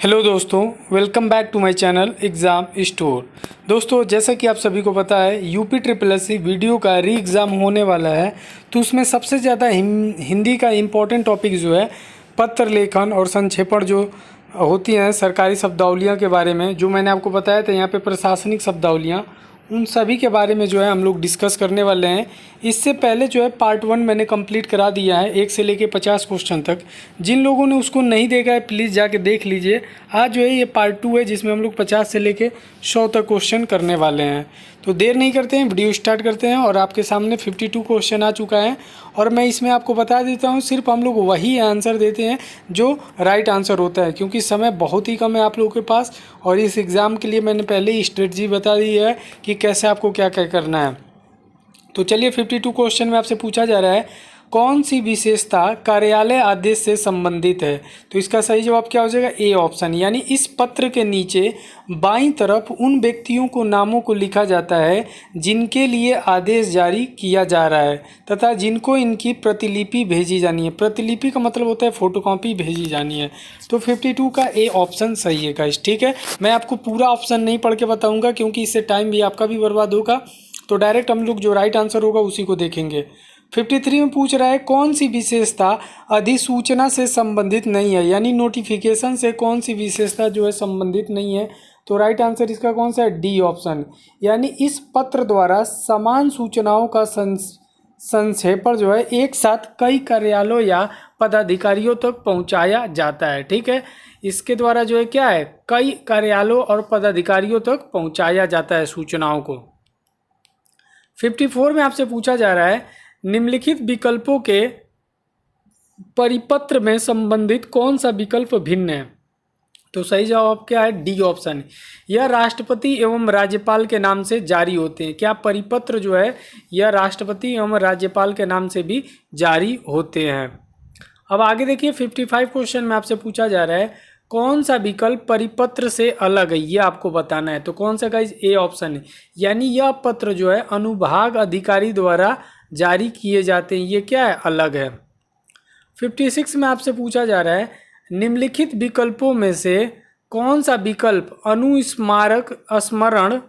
Hello दोस्तों, welcome back to my channel exam store. दोस्तों, जैसा कि आप सभी को पता है UP triple S C video का री एग्ज़ाम होने वाला है। तो उसमें सबसे ज़्यादा हिंदी का इम्पोर्टेंट टॉपिक जो है पत्र लेखन और संक्षेपण जो होती हैं सरकारी शब्दावलियाँ के बारे में, जो मैंने आपको बताया था यहाँ पे प्रशासनिक शब्दावलियाँ, उन सभी के बारे में जो है हम लोग डिस्कस करने वाले हैं। इससे पहले जो है पार्ट 1 मैंने कंप्लीट करा दिया है 1 से लेके 50 क्वेश्चन तक। जिन लोगों ने उसको नहीं देखा है प्लीज़ जाके देख लीजिए। आज जो है ये पार्ट 2 है जिसमें हम लोग 50 से लेके 100 तक क्वेश्चन करने वाले हैं। तो देर नहीं करते हैं, वीडियो स्टार्ट करते हैं। और आपके सामने 52 क्वेश्चन आ चुका है और मैं इसमें आपको बता देता हूँ सिर्फ हम लोग वही आंसर देते हैं जो राइट आंसर होता है, क्योंकि समय बहुत ही कम है आप लोगों के पास। और इस एग्ज़ाम के लिए मैंने पहले ही स्ट्रेटजी बता दी है कि कैसे आपको क्या क्या करना है। तो चलिए 52 क्वेश्चन में आपसे पूछा जा रहा है कौन सी विशेषता कार्यालय आदेश से संबंधित है। तो इसका सही जवाब क्या हो जाएगा, ए ऑप्शन। यानी इस पत्र के नीचे बाईं तरफ उन व्यक्तियों को नामों को लिखा जाता है जिनके लिए आदेश जारी किया जा रहा है तथा जिनको इनकी प्रतिलिपि भेजी जानी है। प्रतिलिपि का मतलब होता है फोटोकॉपी भेजी जानी है। तो 52 का ए ऑप्शन सही है गाइस, ठीक है। मैं आपको पूरा ऑप्शन नहीं पढ़ के बताऊंगा क्योंकि इससे टाइम भी आपका भी बर्बाद होगा। तो डायरेक्ट हम लोग जो राइट आंसर होगा उसी को देखेंगे। 53 में पूछ रहा है कौन सी विशेषता अधिसूचना से संबंधित नहीं है, यानी नोटिफिकेशन से कौन सी विशेषता जो है संबंधित नहीं है। तो राइट आंसर इसका कौन सा है, डी ऑप्शन। यानी इस पत्र द्वारा समान सूचनाओं का संक्षेपण जो है एक साथ कई कार्यालयों या पदाधिकारियों तक पहुंचाया जाता है, ठीक है। इसके द्वारा जो है क्या है, कई कार्यालयों और पदाधिकारियों तक पहुंचाया जाता है सूचनाओं को। 54 में आपसे पूछा जा रहा है निम्नलिखित विकल्पों के परिपत्र में संबंधित कौन सा विकल्प भिन्न है। तो सही जवाब क्या है, डी ऑप्शन। यह राष्ट्रपति एवं राज्यपाल के नाम से जारी होते हैं। क्या परिपत्र जो है यह राष्ट्रपति एवं राज्यपाल के नाम से भी जारी होते हैं। अब आगे देखिए 55 क्वेश्चन में आपसे पूछा जा रहा है कौन सा विकल्प परिपत्र से अलग है, ये आपको बताना है। तो कौन सा गाइस, ए ऑप्शन है। यानी यह पत्र जो है अनुभाग अधिकारी द्वारा जारी किए जाते हैं, ये क्या है, अलग है। 56 में आपसे पूछा जा रहा है निम्नलिखित विकल्पों में से कौन सा विकल्प अनुस्मारक स्मरण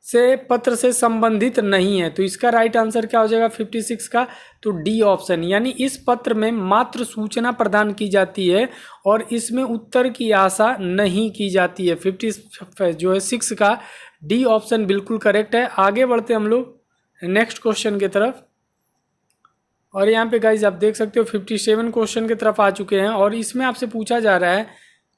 से पत्र से संबंधित नहीं है। तो इसका राइट आंसर क्या हो जाएगा 56 का, तो डी ऑप्शन। यानी इस पत्र में मात्र सूचना प्रदान की जाती है और इसमें उत्तर की आशा नहीं की जाती है। 50 जो है 6 का डी ऑप्शन बिल्कुल करेक्ट है। आगे बढ़ते हम लोग नेक्स्ट क्वेश्चन की तरफ। और यहाँ पे गाइज आप देख सकते हो 57 क्वेश्चन की तरफ आ चुके हैं और इसमें आपसे पूछा जा रहा है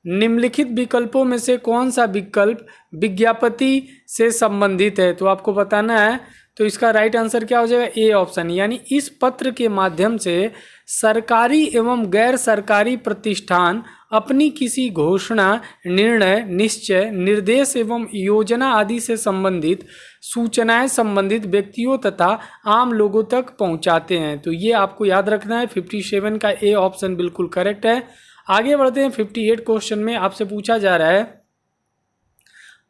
निम्नलिखित विकल्पों में से कौन सा विकल्प विज्ञापति से संबंधित है। तो आपको बताना है। तो इसका राइट आंसर क्या हो जाएगा, ए ऑप्शन। यानी इस पत्र के माध्यम से सरकारी एवं गैर सरकारी प्रतिष्ठान अपनी किसी घोषणा, निर्णय, निश्चय, निर्देश एवं योजना आदि से संबंधित सूचनाएं संबंधित व्यक्तियों तथा आम लोगों तक पहुंचाते हैं। तो ये आपको याद रखना है। 57 का ए ऑप्शन बिल्कुल करेक्ट है। आगे बढ़ते हैं 58 क्वेश्चन में आपसे पूछा जा रहा है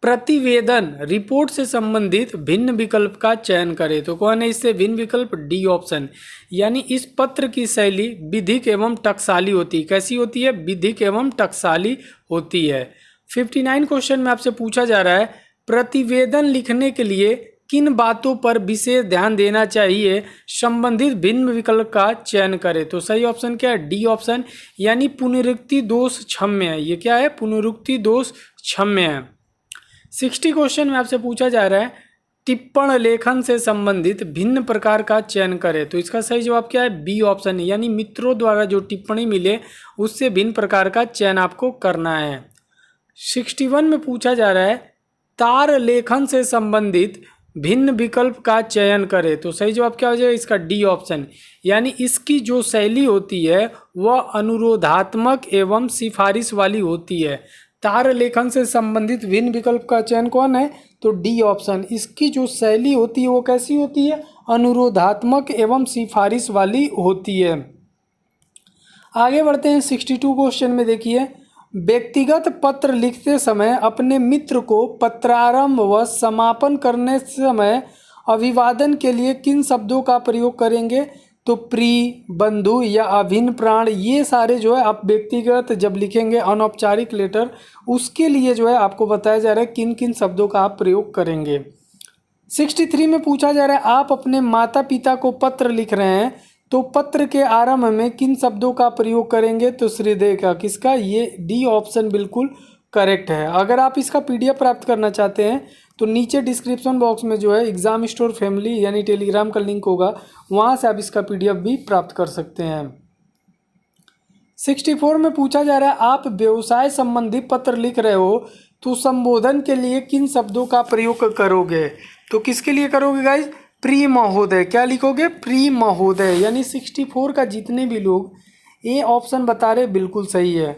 प्रतिवेदन रिपोर्ट से संबंधित भिन्न विकल्प का चयन करें। तो कौन है इससे भिन्न विकल्प, डी ऑप्शन। यानी इस पत्र की शैली विधिक एवं टकसाली होती है। कैसी होती है, विधिक एवं टकसाली होती है। 59 क्वेश्चन में आपसे पूछा जा रहा है प्रतिवेदन लिखने के लिए किन बातों पर विशेष ध्यान देना चाहिए, संबंधित भिन्न विकल्प का चयन करें। तो सही ऑप्शन क्या है, डी ऑप्शन। यानी पुनरुक्ति दोष क्षम्य है। ये क्या है, पुनरुक्ति दोष क्षम्य है। 60 क्वेश्चन में आपसे पूछा जा रहा है टिप्पण लेखन से संबंधित भिन्न प्रकार का चयन करें। तो इसका सही जवाब क्या है, बी ऑप्शन है। यानी मित्रों द्वारा जो टिप्पणी मिले उससे भिन्न प्रकार का चयन आपको करना है। 61 में पूछा जा रहा है तार लेखन से संबंधित भिन्न विकल्प का चयन करें। तो सही जवाब क्या हो जाएगा इसका, डी ऑप्शन। यानी इसकी जो शैली होती है वह अनुरोधात्मक एवं सिफारिश वाली होती है। तार लेखन से संबंधित भिन्न विकल्प का चयन कौन है, तो डी ऑप्शन। इसकी जो शैली होती है वो कैसी होती है, अनुरोधात्मक एवं सिफारिश वाली होती है। आगे बढ़ते हैं 62 क्वेश्चन में। देखिए व्यक्तिगत पत्र लिखते समय अपने मित्र को पत्रारंभ व समापन करने समय अभिवादन के लिए किन शब्दों का प्रयोग करेंगे। तो प्रिय, बंधु या अभिन्न प्राण, ये सारे जो है आप व्यक्तिगत जब लिखेंगे अनौपचारिक लेटर, उसके लिए जो है आपको बताया जा रहा है किन किन शब्दों का आप प्रयोग करेंगे। 63 में पूछा जा रहा है आप अपने माता पिता को पत्र लिख रहे हैं तो पत्र के आरंभ में किन शब्दों का प्रयोग करेंगे, तो श्रीदेव का, किसका, ये डी ऑप्शन बिल्कुल करेक्ट है। अगर आप इसका पीडीएफ प्राप्त करना चाहते हैं तो नीचे डिस्क्रिप्शन बॉक्स में जो है एग्जाम स्टोर फैमिली यानी टेलीग्राम का लिंक होगा, वहाँ से आप इसका पीडीएफ भी प्राप्त कर सकते हैं। 64 में पूछा जा रहा है आप व्यवसाय संबंधी पत्र लिख रहे हो तो संबोधन के लिए किन शब्दों का प्रयोग करोगे, तो किसके लिए करोगे गाइज, प्रिय महोदय। क्या लिखोगे, प्रिय महोदय। यानी 64 का जितने भी लोग ए ऑप्शन बता रहे बिल्कुल सही है।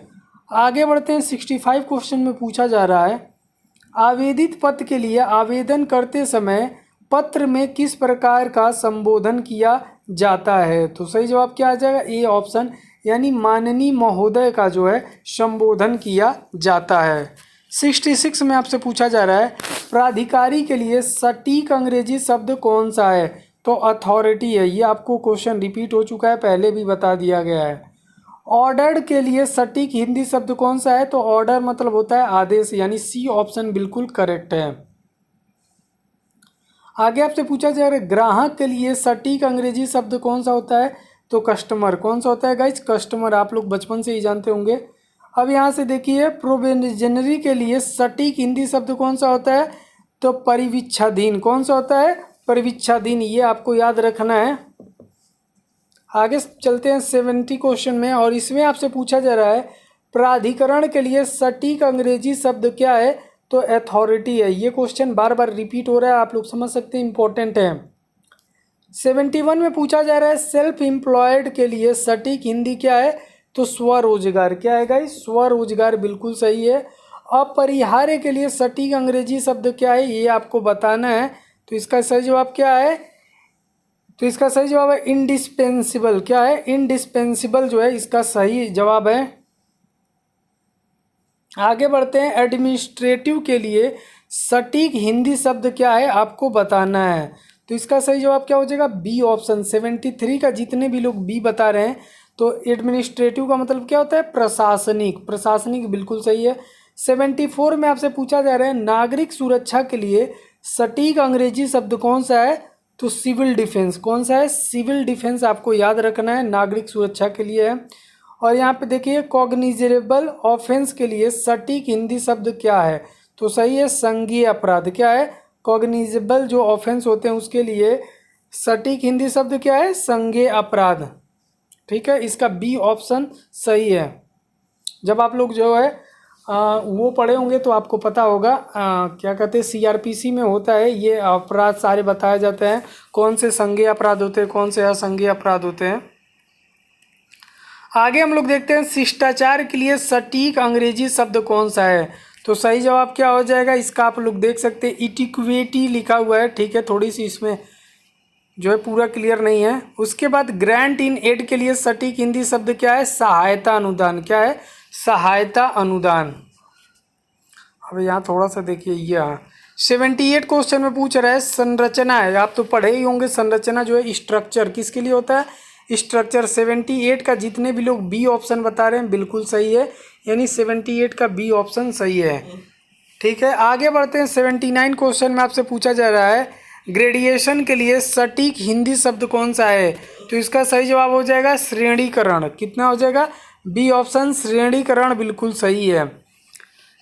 आगे बढ़ते हैं। 65 क्वेश्चन में पूछा जा रहा है आवेदित पत्र के लिए आवेदन करते समय पत्र में किस प्रकार का संबोधन किया जाता है, तो सही जवाब क्या आ जाएगा, ए ऑप्शन, यानी माननीय महोदय का जो है संबोधन किया जाता है। 66 में आपसे पूछा जा रहा है प्राधिकारी के लिए सटीक अंग्रेजी शब्द कौन सा है, तो अथॉरिटी है। ये आपको क्वेश्चन रिपीट हो चुका है, पहले भी बता दिया गया है। ऑर्डर के लिए सटीक हिंदी शब्द कौन सा है, तो ऑर्डर मतलब होता है आदेश, यानी सी ऑप्शन बिल्कुल करेक्ट है। आगे आपसे पूछा जा रहा है ग्राहक के लिए सटीक अंग्रेजी शब्द कौन सा होता है, तो कस्टमर। कौन सा होता है गाइज, कस्टमर। आप लोग बचपन से ही जानते होंगे। अब यहाँ से देखिए प्रोबेशनरी के लिए सटीक हिंदी शब्द कौन सा होता है, तो परिवीक्षाधीन। कौन सा होता है, परिवीक्षाधीन। ये आपको याद रखना है। आगे चलते हैं 70 क्वेश्चन में, और इसमें आपसे पूछा जा रहा है प्राधिकरण के लिए सटीक अंग्रेजी शब्द क्या है, तो अथॉरिटी है। ये क्वेश्चन बार बार रिपीट हो रहा है, आप लोग समझ सकते हैं, इंपॉर्टेंट है। 71 में पूछा जा रहा है सेल्फ एम्प्लॉयड के लिए सटीक हिंदी क्या है, तो स्वरोजगार। क्या है गाइस, स्वरोजगार बिल्कुल सही है। अपरिहार्य के लिए सटीक अंग्रेजी शब्द क्या है, ये आपको बताना है। तो इसका सही जवाब क्या है, तो इसका सही जवाब है इंडिस्पेंसिबल। क्या है, इंडिस्पेंसिबल जो है इसका सही जवाब है। आगे बढ़ते हैं। एडमिनिस्ट्रेटिव के लिए सटीक हिंदी शब्द क्या है, आपको बताना है। तो इसका सही जवाब क्या हो जाएगा, बी ऑप्शन। 73 का जितने भी लोग बी बता रहे हैं, तो एडमिनिस्ट्रेटिव का मतलब क्या होता है, प्रशासनिक। प्रशासनिक बिल्कुल सही है। 74 में आपसे पूछा जा रहा है नागरिक सुरक्षा के लिए सटीक अंग्रेजी शब्द कौन सा है, तो सिविल डिफेंस। कौन सा है, सिविल डिफेंस। आपको याद रखना है, नागरिक सुरक्षा के लिए है। और यहाँ पे देखिए कॉग्निजेबल ऑफेंस के लिए सटीक हिंदी शब्द क्या है, तो सही है संज्ञेय अपराध। क्या है, कॉग्निजेबल जो ऑफेंस होते हैं उसके लिए सटीक हिंदी शब्द क्या है, संज्ञेय अपराध। ठीक है, इसका बी ऑप्शन सही है। जब आप लोग जो है वो पढ़े होंगे तो आपको पता होगा क्या कहते हैं, सीआरपीसी में होता है ये अपराध सारे बताए जाते हैं, कौन से संज्ञेय अपराध होते हैं, कौन से असंज्ञेय अपराध होते हैं। आगे हम लोग देखते हैं शिष्टाचार के लिए सटीक अंग्रेजी शब्द कौन सा है, तो सही जवाब क्या हो जाएगा, इसका आप लोग देख सकते हैं इटिक्वेटी लिखा हुआ है। ठीक है, थोड़ी सी इसमें जो है पूरा क्लियर नहीं है। उसके बाद ग्रांट इन एड के लिए सटीक हिंदी शब्द क्या है, सहायता अनुदान। क्या है, सहायता अनुदान। अब यहाँ थोड़ा सा देखिए, यहाँ 78 क्वेश्चन में पूछ रहा है संरचना है, आप तो पढ़े ही होंगे। संरचना जो है स्ट्रक्चर, किसके लिए होता है, स्ट्रक्चर। 78 का जितने भी लोग बी ऑप्शन बता रहे हैं बिल्कुल सही है, यानी 78 का बी ऑप्शन सही है। ठीक है, आगे बढ़ते हैं। 79 क्वेश्चन में आपसे पूछा जा रहा है ग्रेडिएशन के लिए सटीक हिंदी शब्द कौन सा है, तो इसका सही जवाब हो जाएगा श्रेणीकरण। कितना हो जाएगा, बी ऑप्शन, श्रेणीकरण बिल्कुल सही है।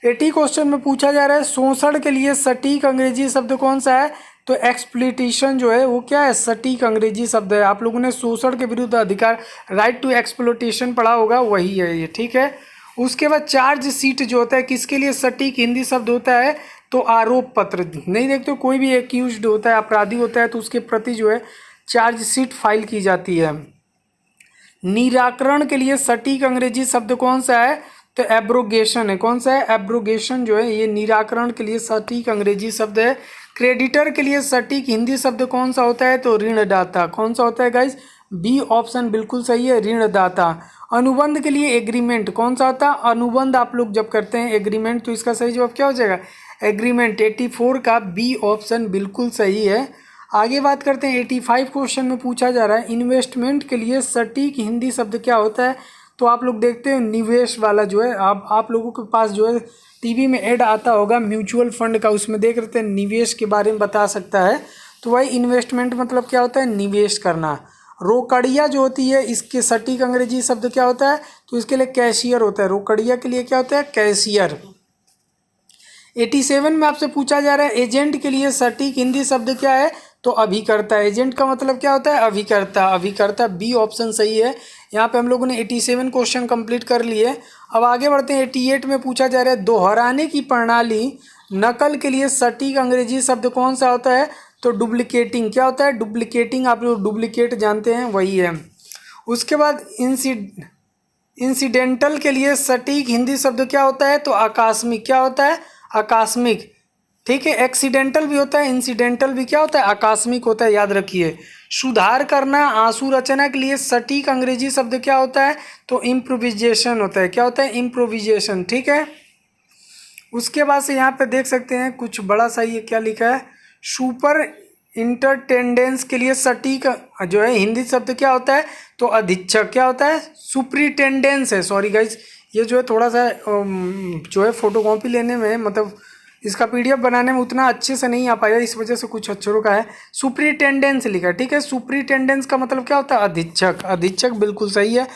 80 क्वेश्चन में पूछा जा रहा है शोषण के लिए सटीक अंग्रेजी शब्द कौन सा है, तो एक्सप्लॉइटेशन जो है वो क्या है, सटीक अंग्रेजी शब्द है। आप लोगों ने शोषण के विरुद्ध अधिकार, राइट टू एक्सप्लॉइटेशन पढ़ा होगा, वही है ये। ठीक है, उसके बाद चार्ज शीट जो होता है किसके लिए सटीक हिंदी शब्द होता है, तो आरोप पत्र। नहीं देखते हो, कोई भी एक्यूज्ड होता है, अपराधी होता है, तो उसके प्रति जो है चार्ज शीट फाइल की जाती है। निराकरण के लिए सटीक अंग्रेजी शब्द कौन सा है, तो एब्रोगेशन है। कौन सा है, एब्रोगेशन जो है ये निराकरण के लिए सटीक अंग्रेजी शब्द है। क्रेडिटर के लिए सटीक हिंदी शब्द कौन सा होता है, तो ऋणदाता। कौन सा होता है गाइज, बी ऑप्शन बिल्कुल सही है, ऋणदाता। अनुबंध के लिए एग्रीमेंट कौन सा होता है, अनुबंध आप लोग जब करते हैं एग्रीमेंट, तो इसका सही जवाब क्या हो जाएगा, एग्रीमेंट। 84 का बी ऑप्शन बिल्कुल सही है। आगे बात करते हैं 85 क्वेश्चन में पूछा जा रहा है इन्वेस्टमेंट के लिए सटीक हिंदी शब्द क्या होता है। तो आप लोग देखते हैं निवेश वाला जो है, आप लोगों के पास जो है टीवी में ऐड आता होगा म्यूचुअल फंड का, उसमें देख रहे थे निवेश के बारे में बता सकता है। तो वही इन्वेस्टमेंट मतलब क्या होता है, निवेश करना। रोकड़िया जो होती है इसके सटीक अंग्रेजी शब्द क्या होता है, तो इसके लिए कैशियर होता है। रोकड़िया के लिए क्या होता है, कैशियर। 87 में आपसे पूछा जा रहा है एजेंट के लिए सटीक हिंदी शब्द क्या है, तो अभिकर्ता। एजेंट का मतलब क्या होता है, अभिकर्ता। अभिकर्ता बी ऑप्शन सही है। यहाँ पे हम लोगों ने 87 क्वेश्चन कंप्लीट कर लिए। अब आगे बढ़ते हैं 88 में पूछा जा रहा है दोहराने की प्रणाली नकल के लिए सटीक अंग्रेजी शब्द कौन सा होता है, तो डुप्लीकेटिंग। क्या होता है, डुप्लीकेटिंग। आप लोग डुप्लीकेट जानते हैं, वही है। उसके बाद इंसिडेंटल के लिए सटीक हिंदी शब्द क्या होता है, तो आकस्मिक। क्या होता है, आकस्मिक। ठीक है, एक्सीडेंटल भी होता है, इंसिडेंटल भी क्या होता है, आकस्मिक होता है, याद रखिए। सुधार करना आंसू रचना के लिए सटीक अंग्रेजी शब्द क्या होता है, तो इम्प्रोविजेशन होता है। क्या होता है, इम्प्रोविजेशन। ठीक है, उसके बाद से यहाँ पे देख सकते हैं कुछ बड़ा सा ये क्या लिखा है, सुपर इंटरटेंडेंस के लिए सटीक जो है हिंदी शब्द क्या होता है, तो अधीक्षक। क्या होता है, सुपरिटेंडेंस है। सॉरी गाइज, ये जो है थोड़ा सा जो है फोटोकॉपी लेने में, मतलब इसका पीडीएफ बनाने में उतना अच्छे से नहीं आ पाया, इस वजह से कुछ अक्षरों का है। सुपरिटेंडेंस लिखा है। ठीक है, सुपरिटेंडेंस का मतलब क्या होता है, अधीक्षक। अधीक्षक बिल्कुल सही है।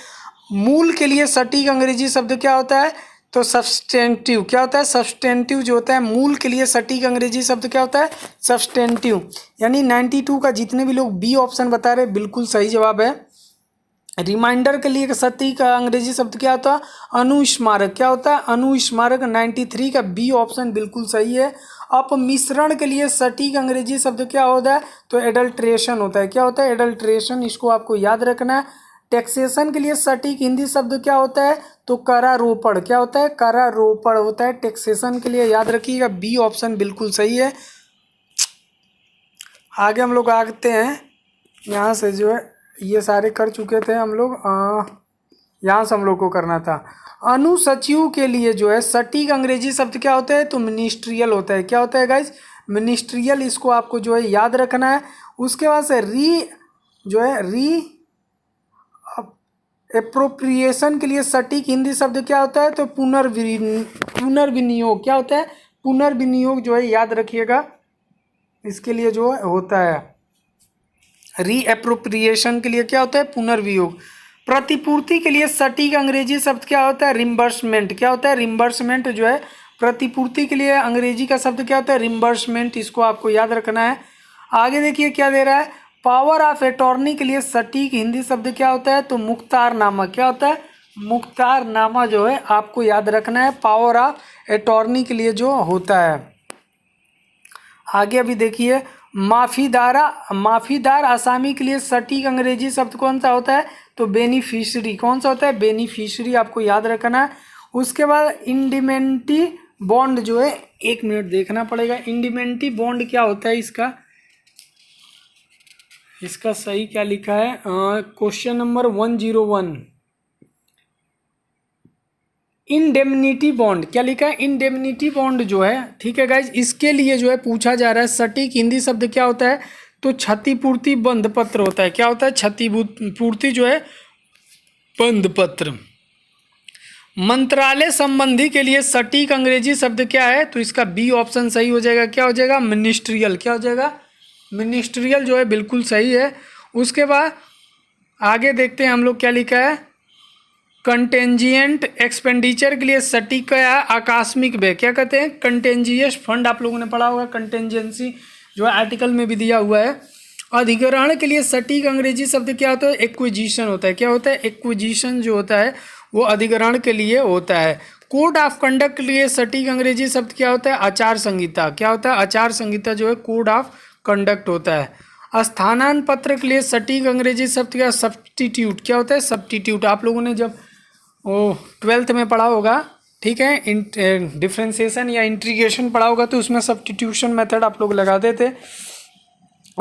मूल के लिए सटीक अंग्रेजी शब्द क्या होता है, तो सब्सटेंटिव। क्या होता है, सब्सटेंटिव जो होता है मूल के लिए सटीक अंग्रेजी शब्द क्या होता है, सब्सटेंटिव। यानी 92 का जितने भी लोग बी ऑप्शन बता रहे बिल्कुल सही जवाब है। रिमाइंडर के लिए सटीक अंग्रेजी शब्द क्या होता है, अनुस्मारक। क्या होता है, अनुस्मारक। 93 का बी ऑप्शन बिल्कुल सही है। अपमिश्रण के लिए सटीक अंग्रेजी शब्द क्या होता है, तो एडल्ट्रेशन होता है। क्या होता है, एडल्ट्रेशन। इसको आपको याद रखना है। टैक्सेशन के लिए सटीक हिंदी शब्द क्या होता है, तो करारोपण। क्या होता है, करारोपण होता है टैक्सेशन के लिए, याद रखिएगा। बी ऑप्शन बिल्कुल सही है। आगे हम लोग आते हैं, यहाँ से जो है ये सारे कर चुके थे हम लोग, यहाँ से हम लोग को करना था। अनुसचिव के लिए जो है सटीक अंग्रेजी शब्द क्या होता है, तो मिनिस्ट्रियल होता है। क्या होता है गाइज, मिनिस्ट्रियल। इसको आपको जो है याद रखना है। उसके बाद से री एप्रोप्रिएशन के लिए सटीक हिंदी शब्द क्या होता है, तो पुनर्विनियोग। क्या होता है, पुनर्विनियोग जो है याद रखिएगा, इसके लिए जो होता है। री एप्रोप्रिएशन के लिए क्या होता है, पुनर्वियोग। प्रतिपूर्ति के लिए सटीक अंग्रेजी शब्द क्या होता है, रिम्बर्समेंट। क्या होता है, रिम्बर्समेंट जो है प्रतिपूर्ति के लिए अंग्रेजी का शब्द क्या होता है, रिम्बर्समेंट। इसको आपको याद रखना है। आगे देखिए क्या दे रहा है, पावर ऑफ अटॉर्नी के लिए सटीक हिंदी शब्द क्या होता है, तो मुख्तारनामा। क्या होता है, मुख्तारनामा जो है आपको याद रखना है, पावर ऑफ अटॉर्नी के लिए जो होता है। आगे अभी देखिए माफीदार आसामी के लिए सटीक अंग्रेजी शब्द कौन सा होता है, तो बेनिफिशरी। कौन सा होता है, बेनिफिशरी, आपको याद रखना है। उसके बाद इंडिमेंटी बॉन्ड जो है, 1 मिनट देखना पड़ेगा, इंडिमेंटी बॉन्ड क्या होता है, इसका सही क्या लिखा है, क्वेश्चन नंबर 101। इंडेमनिटी बॉन्ड क्या लिखा है, इंडेमनिटी बॉन्ड जो है। ठीक है गाइज, इसके लिए जो है पूछा जा रहा है सटीक हिंदी शब्द क्या होता है, तो क्षतिपूर्ति बंध पत्र होता है। क्या होता है, क्षतिपूर्ति जो है बंध पत्र। मंत्रालय संबंधी के लिए सटीक अंग्रेजी शब्द क्या है, तो इसका बी ऑप्शन सही हो जाएगा। क्या हो जाएगा, मिनिस्ट्रियल। क्या हो जाएगा, मिनिस्ट्रियल जो है बिल्कुल सही है। उसके बाद आगे देखते हैं हम लोग क्या लिखा है, कंटेंजिएंट एक्सपेंडिचर के लिए सटीक क्या है, आकस्मिक व्यय। क्या कहते हैं, कंटेंजियस फंड। आप लोगों ने पढ़ा होगा, कंटेंजेंसी जो है आर्टिकल में भी दिया हुआ है। अधिग्रहण के लिए सटीक अंग्रेजी शब्द क्या होता है, एक्विजिशन होता है। क्या होता है, एक्विजिशन जो होता है वो अधिग्रहण के लिए होता है। कोड ऑफ कंडक्ट के लिए सटीक अंग्रेजी शब्द क्या होता है, आचार संहिता। क्या होता है, आचार संहिता जो है कोड ऑफ कंडक्ट होता है। स्थानांतरण पत्र के लिए सटीक अंग्रेजी शब्द क्या, सब्स्टिट्यूट। क्या होता है, सब्स्टिट्यूट। आप लोगों ने जब 12th में पढ़ा होगा, ठीक है, डिफ्रेंसिएशन या इंटीग्रेशन पढ़ा होगा, तो उसमें सब्स्टिट्यूशन मेथड आप लोग लगाते थे।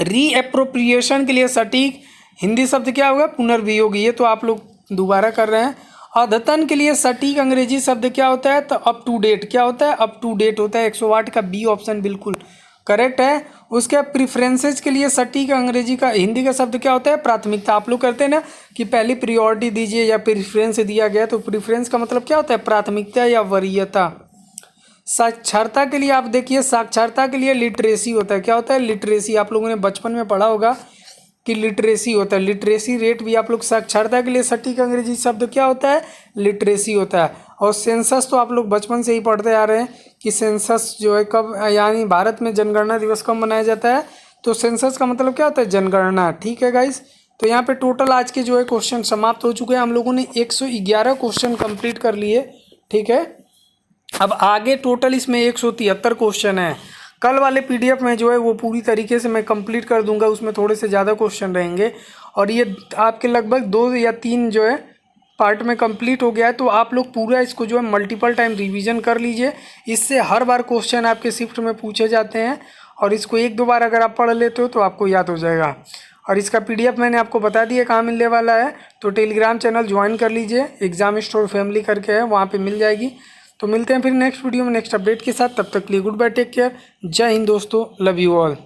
रीएप्रोप्रिएशन के लिए सटीक हिंदी शब्द क्या होगा, पुनर्वियोगी। ये तो आप लोग दोबारा कर रहे हैं। अद्यतन के लिए सटीक अंग्रेजी शब्द क्या होता है, तो अप टू डेट। क्या होता है, अप टू डेट होता है। 108 का बी ऑप्शन बिल्कुल करेक्ट है। उसके प्रिफरेंसेस के लिए सटीक अंग्रेजी का हिंदी का शब्द क्या होता है? प्राथमिकता। आप लोग करते हैं ना कि पहली प्रियोरिटी दीजिए या प्रिफरेंस दिया गया, तो प्रिफरेंस का मतलब क्या होता है? प्राथमिकता या वरीयता। साक्षरता के लिए आप देखिए, साक्षरता के लिए लिटरेसी होता है। क्या होता है? लिटरेसी। आप लोगों ने बचपन में पढ़ा होगा कि लिटरेसी होता है, लिटरेसी रेट भी आप लोग। साक्षरता के लिए सटीक अंग्रेजी शब्द क्या होता है? लिटरेसी होता है। और सेंसस तो आप लोग बचपन से ही पढ़ते आ रहे हैं कि सेंसस जो है कब, यानी भारत में जनगणना दिवस कब मनाया जाता है? तो सेंसस का मतलब क्या होता है? जनगणना। ठीक है गाइस, तो यहाँ पे टोटल आज के जो है क्वेश्चन समाप्त हो चुके हैं। हम लोगों ने 111 क्वेश्चन कंप्लीट कर लिए। ठीक है, अब आगे टोटल इसमें 173 क्वेश्चन है। कल वाले पीडीएफ में जो है वो पूरी तरीके से मैं कंप्लीट कर दूंगा, उसमें थोड़े से ज़्यादा क्वेश्चन रहेंगे और ये आपके लगभग 2 या 3 जो है पार्ट में कंप्लीट हो गया है। तो आप लोग पूरा इसको जो है मल्टीपल टाइम रिवीजन कर लीजिए, इससे हर बार क्वेश्चन आपके शिफ्ट में पूछे जाते हैं और इसको 1-2 बार अगर आप पढ़ लेते हो तो आपको याद हो जाएगा। और इसका पीडीएफ मैंने आपको बता दिया कहाँ मिलने वाला है, तो टेलीग्राम चैनल ज्वाइन कर लीजिए, एग्जाम स्टोर फैमिली करके है, वहाँ पे मिल जाएगी। तो मिलते हैं फिर नेक्स्ट वीडियो में नेक्स्ट अपडेट के साथ, तब तक के लिए गुड बाय, टेक केयर, जय हिंद दोस्तों, लव यू ऑल।